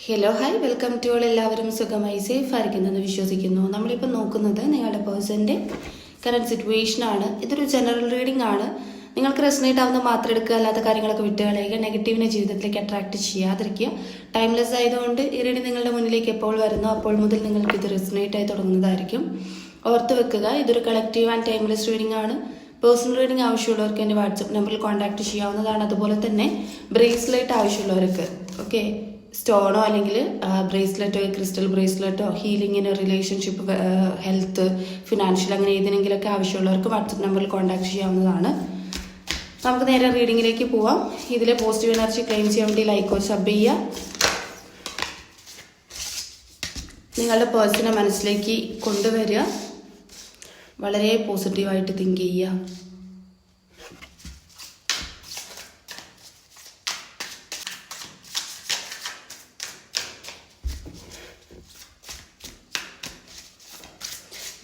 Hello hi welcome to all. എല്ലാവരും സുഖമായി safe ആയിരിക്കുന്നെന്ന് വിശ്വസിക്കുന്നു. നമ്മളിപ്പോൾ നോക്കുന്നത് നിങ്ങളുടെ പേഴ്സൻ്റെ കറൻറ്റ് സിറ്റുവേഷൻ ആണ്. ഇതൊരു ജനറൽ റീഡിംഗ് ആണ്. നിങ്ങൾക്ക് റെസനേറ്റ് ആവുന്ന മാത്രം എടുക്കുക, അല്ലാത്ത കാര്യങ്ങളൊക്കെ വിട്ട് കളയുക. നെഗറ്റീവിനെ ജീവിതത്തിലേക്ക് അട്രാക്ട് ചെയ്യാതിരിക്കുക. ടൈംലെസ് ആയതുകൊണ്ട് ഈ റീഡിംഗ് നിങ്ങളുടെ മുന്നിലേക്ക് എപ്പോൾ വരുന്നോ അപ്പോൾ മുതൽ നിങ്ങൾക്ക് ഇത് റെസനേറ്റ് ആയി തുടങ്ങുന്നതായിരിക്കും. ഓർത്ത് വെക്കുക, ഇതൊരു കളക്റ്റീവ് ആൻഡ് ടൈംലെസ് റീഡിംഗ് ആണ്. പേഴ്സണൽ റീഡിംഗ് ആവശ്യമുള്ളവർക്ക് എൻ്റെ വാട്സപ്പ് നമ്പറിൽ കോൺടാക്ട് ചെയ്യാവുന്നതാണ്. അതുപോലെ തന്നെ ബ്രേസ്ലെറ്റ് ആവശ്യമുള്ളവർക്ക് ഓക്കെ, സ്റ്റോണോ അല്ലെങ്കിൽ ബ്രേസ്ലെറ്റോ, ക്രിസ്റ്റൽ ബ്രേസ്ലെറ്റോ, ഹീലിങ്ങിന്, റിലേഷൻഷിപ്പ്, ഹെൽത്ത്, ഫിനാൻഷ്യൽ, അങ്ങനെ ഏതിനെങ്കിലുമൊക്കെ ആവശ്യമുള്ളവർക്ക് വാട്സപ്പ് നമ്പറിൽ കോൺടാക്ട് ചെയ്യാവുന്നതാണ്. നമുക്ക് നേരെ റീഡിങ്ങിലേക്ക് പോവാം. ഇതിലെ പോസിറ്റീവ് എനർജി ക്ലെയിം ചെയ്യാൻ വേണ്ടി ലൈക്കോ സബ് ചെയ്യുക. നിങ്ങളുടെ പേഴ്സണെ മനസ്സിലേക്ക് കൊണ്ടുവരിക. വളരെ പോസിറ്റീവായിട്ട് തിങ്ക് ചെയ്യുക.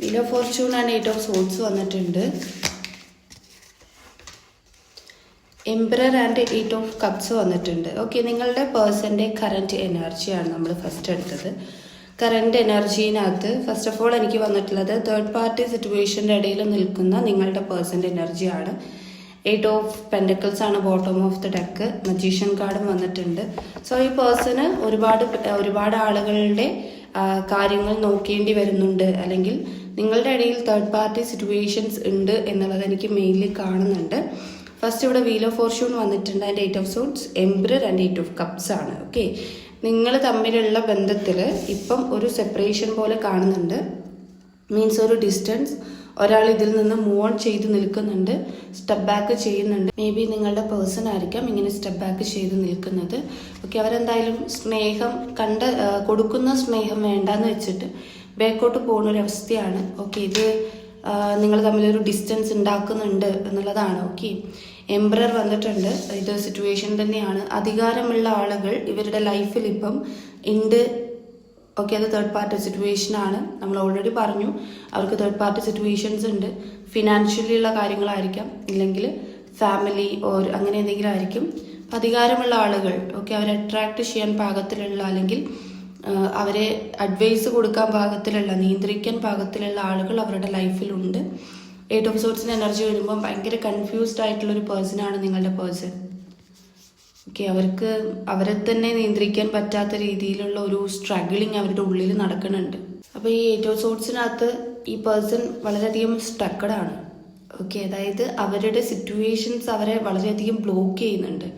Wheel of Fortune and 8 of swords വന്നിട്ടുണ്ട്. എംപറർ ആൻഡ് 8 ഓഫ് കപ്സ് വന്നിട്ടുണ്ട്. ഓക്കെ, നിങ്ങളുടെ പേഴ്സൻ്റെ കറൻറ്റ് എനർജിയാണ് നമ്മൾ ഫസ്റ്റ് എടുത്തത്. കറൻറ്റ് എനർജീനകത്ത് ഫസ്റ്റ് ഓഫ് ഓൾ എനിക്ക് വന്നിട്ടുള്ളത് തേർഡ് പാർട്ടി സിറ്റുവേഷൻ്റെ ഇടയിൽ നിൽക്കുന്ന നിങ്ങളുടെ പേഴ്സൻ്റെ എനർജിയാണ്. 8 ഓഫ് പെൻഡക്കിൾസ് ആണ് bottom of the deck. Magician കാർഡും വന്നിട്ടുണ്ട്. സോ ഈ പേഴ്സണ് ഒരുപാട് ആളുകളുടെ കാര്യങ്ങൾ നോക്കേണ്ടി വരുന്നുണ്ട്, അല്ലെങ്കിൽ നിങ്ങളുടെ ഇടയിൽ തേർഡ് പാർട്ടി സിറ്റുവേഷൻസ് ഉണ്ട് എന്നുള്ളത് എനിക്ക് മെയിൻലി കാണുന്നുണ്ട്. ഫസ്റ്റ് ഇവിടെ വീൽ ഓഫ് ഫോർച്യൂൺ വന്നിട്ടുണ്ട് and 8 of swords, emperor and 8 of cups ആണ്. ഓക്കെ, നിങ്ങൾ തമ്മിലുള്ള ബന്ധത്തിൽ ഇപ്പം ഒരു സെപ്പറേഷൻ പോലെ കാണുന്നുണ്ട്. മീൻസ് ഒരു ഡിസ്റ്റൻസ്, ഒരാൾ ഇതിൽ നിന്ന് മൂവ് ഓൺ ചെയ്ത് നിൽക്കുന്നുണ്ട്, സ്റ്റെപ്പ് ബാക്ക് ചെയ്യുന്നുണ്ട്. മേ ബി നിങ്ങളുടെ പേഴ്സൺ ആയിരിക്കാം ഇങ്ങനെ സ്റ്റെപ്പ് ബാക്ക് ചെയ്ത് നിൽക്കുന്നത്. ഓക്കെ, അവരെന്തായാലും സ്നേഹം കൊടുക്കുന്ന സ്നേഹം വേണ്ടാന്ന് വെച്ചിട്ട് ബാക്കോട്ട് പോകുന്ന ഒരു അവസ്ഥയാണ്. ഓക്കെ, ഇത് നിങ്ങൾ തമ്മിലൊരു ഡിസ്റ്റൻസ് ഉണ്ടാക്കുന്നുണ്ട് എന്നുള്ളതാണ്. ഓക്കെ, എംപറർ വന്നിട്ടുണ്ട്. ഇത് സിറ്റുവേഷൻ തന്നെയാണ്. അധികാരമുള്ള ആളുകൾ ഇവരുടെ ലൈഫിൽ ഇപ്പം ഉണ്ട്. ഓക്കെ, അത് തേർഡ് പാർട്ടി സിറ്റുവേഷൻ ആണ്. നമ്മൾ ഓൾറെഡി പറഞ്ഞു അവർക്ക് തേർഡ് പാർട്ടി സിറ്റുവേഷൻസ് ഉണ്ട്. ഫിനാൻഷ്യലി ഉള്ള കാര്യങ്ങളായിരിക്കാം, ഇല്ലെങ്കിൽ ഫാമിലി ഓർ അങ്ങനെ എന്തെങ്കിലും ആയിരിക്കും. അധികാരമുള്ള ആളുകൾ, ഓക്കെ, അവരെ അട്രാക്ട് ചെയ്യാൻ പാകത്തിലുള്ള, അല്ലെങ്കിൽ അവരെ അഡ്വൈസ് കൊടുക്കാൻ പാകത്തിലുള്ള, നിയന്ത്രിക്കാൻ പാകത്തിലുള്ള ആളുകൾ അവരുടെ ലൈഫിലുണ്ട്. 8 ഓഫ് സോർഡ്സിന് എനർജി വരുമ്പോൾ ഭയങ്കര കൺഫ്യൂസ്ഡ് ആയിട്ടുള്ളൊരു പേഴ്സണാണ് നിങ്ങളുടെ പേഴ്സൺ. ഓക്കെ, അവർക്ക് അവരെ തന്നെ നിയന്ത്രിക്കാൻ പറ്റാത്ത രീതിയിലുള്ള ഒരു സ്ട്രഗിളിങ് അവരുടെ ഉള്ളിൽ നടക്കുന്നുണ്ട്. അപ്പോൾ ഈ 8 ഓഫ് സോർഡ്സിനകത്ത് ഈ പേഴ്സൺ വളരെയധികം സ്റ്റക്കഡാണ്. ഓക്കെ, അതായത് അവരുടെ സിറ്റുവേഷൻസ് അവരെ വളരെയധികം ബ്ലോക്ക് ചെയ്യുന്നുണ്ട്.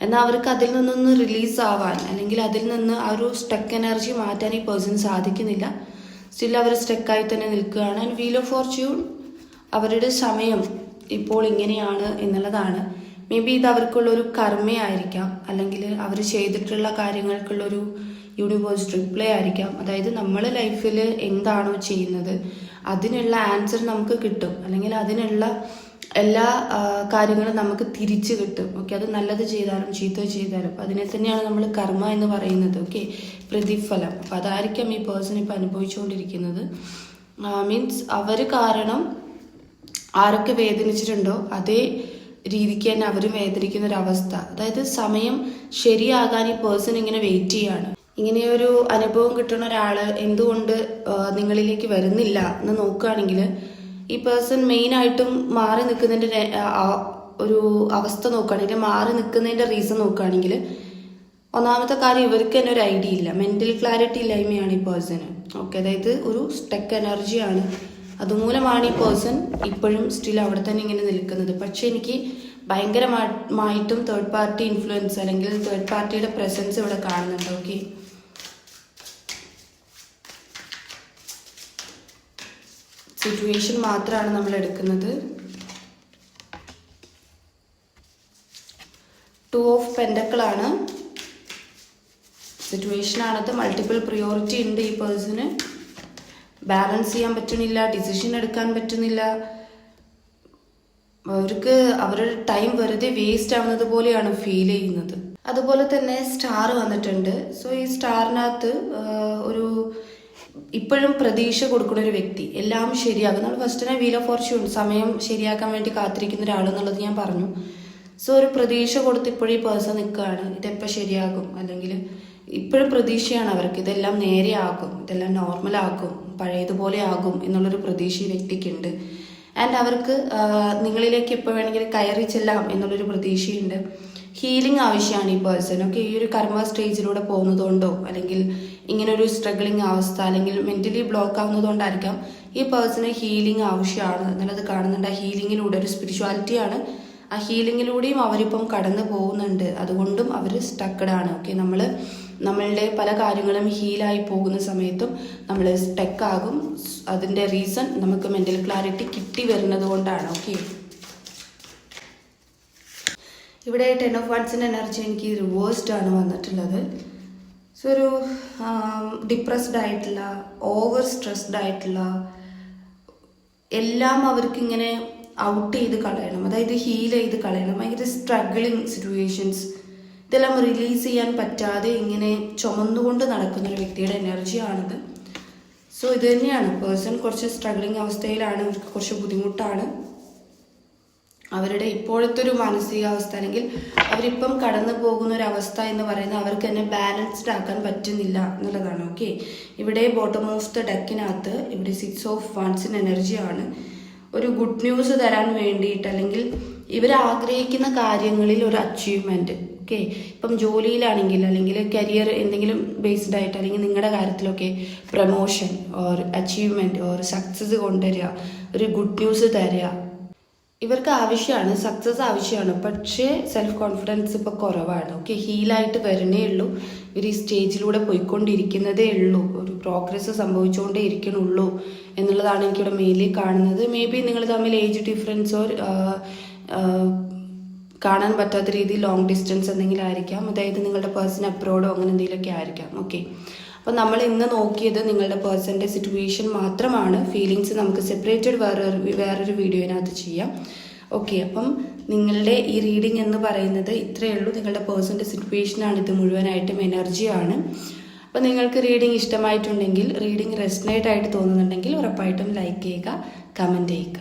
എന്നാൽ അവർക്ക് അതിൽ നിന്നൊന്ന് റിലീസ് ആവാൻ, അല്ലെങ്കിൽ അതിൽ നിന്ന് ആ ഒരു സ്റ്റക്ക് എനർജി മാറ്റാൻ ഈ പേഴ്സൺ സാധിക്കുന്നില്ല. സ്റ്റിൽ അവർ സ്റ്റക്കായി തന്നെ നിൽക്കുകയാണ്. ആൻഡ് വീൽ ഓഫ് ഫോർച്യൂൺ, അവരുടെ സമയം ഇപ്പോൾ ഇങ്ങനെയാണ് എന്നുള്ളതാണ്. മേ ബി ഇത് അവർക്കുള്ളൊരു കർമ്മയായിരിക്കാം, അല്ലെങ്കിൽ അവർ ചെയ്തിട്ടുള്ള കാര്യങ്ങൾക്കുള്ളൊരു യൂണിവേഴ്സ് റിപ്ലൈ ആയിരിക്കാം. അതായത് നമ്മൾ ലൈഫിൽ എന്താണോ ചെയ്യുന്നത് അതിനുള്ള ആൻസർ നമുക്ക് കിട്ടും, അല്ലെങ്കിൽ അതിനുള്ള എല്ലാ കാര്യങ്ങളും നമുക്ക് തിരിച്ചു കിട്ടും. ഓക്കെ, അത് നല്ലത് ചെയ്താലും ചീത്ത ചെയ്താലും അതിനെ തന്നെയാണ് നമ്മൾ കർമ്മ എന്ന് പറയുന്നത്. ഓക്കെ, പ്രതിഫലം. അപ്പം അതായിരിക്കാം ഈ പേഴ്സൺ ഇപ്പം അനുഭവിച്ചുകൊണ്ടിരിക്കുന്നത്. മീൻസ് അവർ കാരണം ആരൊക്കെ വേദനിച്ചിട്ടുണ്ടോ അതേ രീതിക്ക് തന്നെ അവർ വേദനിക്കുന്ന ഒരു അവസ്ഥ. അതായത് സമയം ശരിയാകാൻ ഈ പേഴ്സൺ ഇങ്ങനെ വെയിറ്റ് ചെയ്യാണ്. ഇങ്ങനെയൊരു അനുഭവം കിട്ടുന്ന ഒരാൾ എന്തുകൊണ്ട് നിങ്ങളിലേക്ക് വരുന്നില്ല എന്ന് നോക്കുകയാണെങ്കിൽ, ഈ പേഴ്സൺ മെയിനായിട്ടും മാറി നിൽക്കുന്നതിൻ്റെ ഒരു അവസ്ഥ നോക്കുകയാണെങ്കിൽ, മാറി നിൽക്കുന്നതിൻ്റെ റീസൺ നോക്കുകയാണെങ്കിൽ, ഒന്നാമത്തെ കാര്യം ഇവർക്ക് തന്നെ ഒരു ഐഡിയ ഇല്ല, മെൻ്റൽ ക്ലാരിറ്റി ഇല്ലായ്മയാണ് ഈ പേഴ്സണ്. ഓക്കെ, അതായത് ഒരു സ്റ്റക്ക് എനർജിയാണ്. അതുമൂലമാണ് ഈ പേഴ്സൺ ഇപ്പോഴും സ്റ്റിൽ അവിടെ തന്നെ ഇങ്ങനെ നിൽക്കുന്നത്. പക്ഷെ എനിക്ക് ഭയങ്കരമായിട്ടും തേർഡ് പാർട്ടി ഇൻഫ്ലുവൻസ്, അല്ലെങ്കിൽ തേർഡ് പാർട്ടിയുടെ പ്രസൻസ് ഇവിടെ കാണുന്നുണ്ട്. ഓക്കെ, സിറ്റുവേഷൻ മാത്രമാണ് നമ്മൾ എടുക്കുന്നത്. 2 ഓഫ് പെൻഡക്കിളാണ് സിറ്റുവേഷനാണത്. മൾട്ടിപ്പിൾ പ്രിയോറിറ്റി ഉണ്ട് ഈ പേഴ്സണ്. ബാലൻസ് ചെയ്യാൻ പറ്റുന്നില്ല, ഡിസിഷൻ എടുക്കാൻ പറ്റുന്നില്ല. അവർക്ക് അവരുടെ ടൈം വെറുതെ വേസ്റ്റ് ആവുന്നത് പോലെയാണ് ഫീൽ ചെയ്യുന്നത്. അതുപോലെ തന്നെ സ്റ്റാർ വന്നിട്ടുണ്ട്. സോ ഈ സ്റ്റാറിനകത്ത് ഒരു ഇപ്പോഴും പ്രതീക്ഷ കൊടുക്കുന്ന ഒരു വ്യക്തി, എല്ലാം ശരിയാകും. നമ്മൾ ഫസ്റ്റ് തന്നെ വീൽ ഓഫ് ഫോർച്യൂൺ, സമയം ശരിയാക്കാൻ വേണ്ടി കാത്തിരിക്കുന്ന ഒരാളെന്നുള്ളത് ഞാൻ പറഞ്ഞു. സോ ഒരു പ്രതീക്ഷ കൊടുത്ത് ഇപ്പോഴും ഈ പേഴ്സൺ നിൽക്കുകയാണ്, ഇതെപ്പോൾ ശരിയാകും, അല്ലെങ്കിൽ ഇപ്പോഴും പ്രതീക്ഷയാണ് അവർക്ക് ഇതെല്ലാം നേരെയാകും, ഇതെല്ലാം നോർമലാകും, പഴയതുപോലെ ആകും എന്നുള്ളൊരു പ്രതീക്ഷ ഈ വ്യക്തിക്കുണ്ട്. ആൻഡ് അവർക്ക് നിങ്ങളിലേക്ക് എപ്പോൾ വേണമെങ്കിലും കയറി ചെല്ലാം എന്നുള്ളൊരു പ്രതീക്ഷയുണ്ട്. ഹീലിംഗ് ആവശ്യമാണ് ഈ പേഴ്സൺ. ഓക്കെ, ഈ ഒരു കർമ്മ സ്റ്റേജിലൂടെ പോകുന്നതുകൊണ്ടോ അല്ലെങ്കിൽ ഇങ്ങനെ ഒരു സ്ട്രഗിളിങ് അവസ്ഥ അല്ലെങ്കിൽ മെന്റലി ബ്ലോക്ക് ആവുന്നതുകൊണ്ടായിരിക്കാം ഈ പേഴ്സണ് ഹീലിംഗ് ആവശ്യമാണ് എന്നുള്ളത് കാണുന്നുണ്ട്. ആ ഹീലിങ്ങിലൂടെ ഒരു സ്പിരിച്വാലിറ്റിയാണ്, ആ ഹീലിങ്ങിലൂടെയും അവരിപ്പം കടന്നു പോകുന്നുണ്ട്. അതുകൊണ്ടും അവർ സ്റ്റക്കഡാണ്. ഓക്കെ, നമ്മളുടെ പല കാര്യങ്ങളും ഹീലായി പോകുന്ന സമയത്തും നമ്മൾ സ്റ്റക്കാകും. അതിൻ്റെ റീസൺ നമുക്ക് മെൻ്റൽ ക്ലാരിറ്റി കിട്ടി വരുന്നത് കൊണ്ടാണ്. ഓക്കെ, ഇവിടെ 10 of Wands എനർജി എനിക്ക് റിവേഴ്സ്ഡ് ആണ് വന്നിട്ടുള്ളത്. സോ ഒരു ഡിപ്രസ്ഡ് ആയിട്ടുള്ള, ഓവർ സ്ട്രെസ്ഡ് ആയിട്ടുള്ള, എല്ലാം അവർക്കിങ്ങനെ ഔട്ട് ചെയ്ത് കളയണം, അതായത് ഹീൽ ചെയ്ത് കളയണം. ഭയങ്കര സ്ട്രഗിളിങ് സിറ്റുവേഷൻസ്, ഇതെല്ലാം റിലീസ് ചെയ്യാൻ പറ്റാതെ ഇങ്ങനെ ചുമന്നുകൊണ്ട് നടക്കുന്ന ഒരു വ്യക്തിയുടെ എനർജിയാണിത്. സോ ഇത് തന്നെയാണ്, പേഴ്സൺ കുറച്ച് സ്ട്രഗിളിങ് അവസ്ഥയിലാണ്, അവർക്ക് കുറച്ച് ബുദ്ധിമുട്ടാണ്. അവരുടെ ഇപ്പോഴത്തെ ഒരു മാനസികാവസ്ഥ അല്ലെങ്കിൽ അവരിപ്പം കടന്നു പോകുന്ന ഒരു അവസ്ഥ എന്ന് പറയുന്നത് അവർക്ക് തന്നെ ബാലൻസ്ഡ് ആക്കാൻ പറ്റുന്നില്ല എന്നുള്ളതാണ്. ഓക്കെ, ഇവിടെ ബോട്ടം ഓഫ് ദ ഡെക്കിനകത്ത് ഇവിടെ 6 of Wands എനർജിയാണ്. ഒരു ഗുഡ് ന്യൂസ് തരാൻ വേണ്ടിയിട്ട് അല്ലെങ്കിൽ ഇവർ ആഗ്രഹിക്കുന്ന കാര്യങ്ങളിൽ ഒരു അച്ചീവ്മെൻറ്റ്. ഓക്കെ, ഇപ്പം ജോലിയിലാണെങ്കിൽ അല്ലെങ്കിൽ കരിയർ എന്തെങ്കിലും ബേസ്ഡ് ആയിട്ട് അല്ലെങ്കിൽ നിങ്ങളുടെ കാര്യത്തിലൊക്കെ promotion or achievement or success കൊണ്ടുവരിക, ഒരു ഗുഡ് ന്യൂസ് തരിക, ഇവർക്ക് ആവശ്യമാണ്, സക്സസ് ആവശ്യമാണ്. പക്ഷേ സെൽഫ് കോൺഫിഡൻസ് ഇപ്പോൾ കുറവാണ്. ഓക്കെ, ഹീലായിട്ട് വരണേ ഉള്ളൂ, ഇവർ ഈ സ്റ്റേജിലൂടെ പോയിക്കൊണ്ടിരിക്കുന്നതേ ഉള്ളൂ, ഒരു പ്രോഗ്രസ് സംഭവിച്ചുകൊണ്ടേ ഇരിക്കണുള്ളൂ എന്നുള്ളതാണ് എനിക്കിവിടെ മെയിൻലി കാണുന്നത്. മേ ബി നിങ്ങൾ തമ്മിൽ ഏജ് ഡിഫറൻസോ കാണാൻ പറ്റാത്ത രീതിയിൽ ലോങ് ഡിസ്റ്റൻസ് എന്തെങ്കിലും ആയിരിക്കാം, അതായത് നിങ്ങളുടെ പേഴ്സൺ അബ്രോഡോ അങ്ങനെ എന്തെങ്കിലുമൊക്കെ ആയിരിക്കാം. ഓക്കെ, അപ്പോൾ നമ്മൾ ഇന്ന് നോക്കിയത് നിങ്ങളുടെ പേഴ്സൻ്റെ സിറ്റുവേഷൻ മാത്രമാണ്. ഫീലിങ്സ് നമുക്ക് സെപ്പറേറ്റഡ് വേറൊരു വീഡിയോയിനകത്ത് ചെയ്യാം. ഓക്കെ, അപ്പം നിങ്ങളുടെ ഈ റീഡിംഗ് എന്ന് പറയുന്നത് ഇത്രയേ ഉള്ളൂ. നിങ്ങളുടെ പേഴ്സൻ്റെ സിറ്റുവേഷനാണ് ഇത്, മുഴുവനായിട്ടും എനർജിയാണ്. അപ്പോൾ നിങ്ങൾക്ക് റീഡിംഗ് ഇഷ്ടമായിട്ടുണ്ടെങ്കിൽ, റീഡിംഗ് റെസനേറ്റ് ആയിട്ട് തോന്നുന്നുണ്ടെങ്കിൽ ഉറപ്പായിട്ടും ലൈക്ക് ചെയ്യുക, കമൻറ്റ് ചെയ്യുക.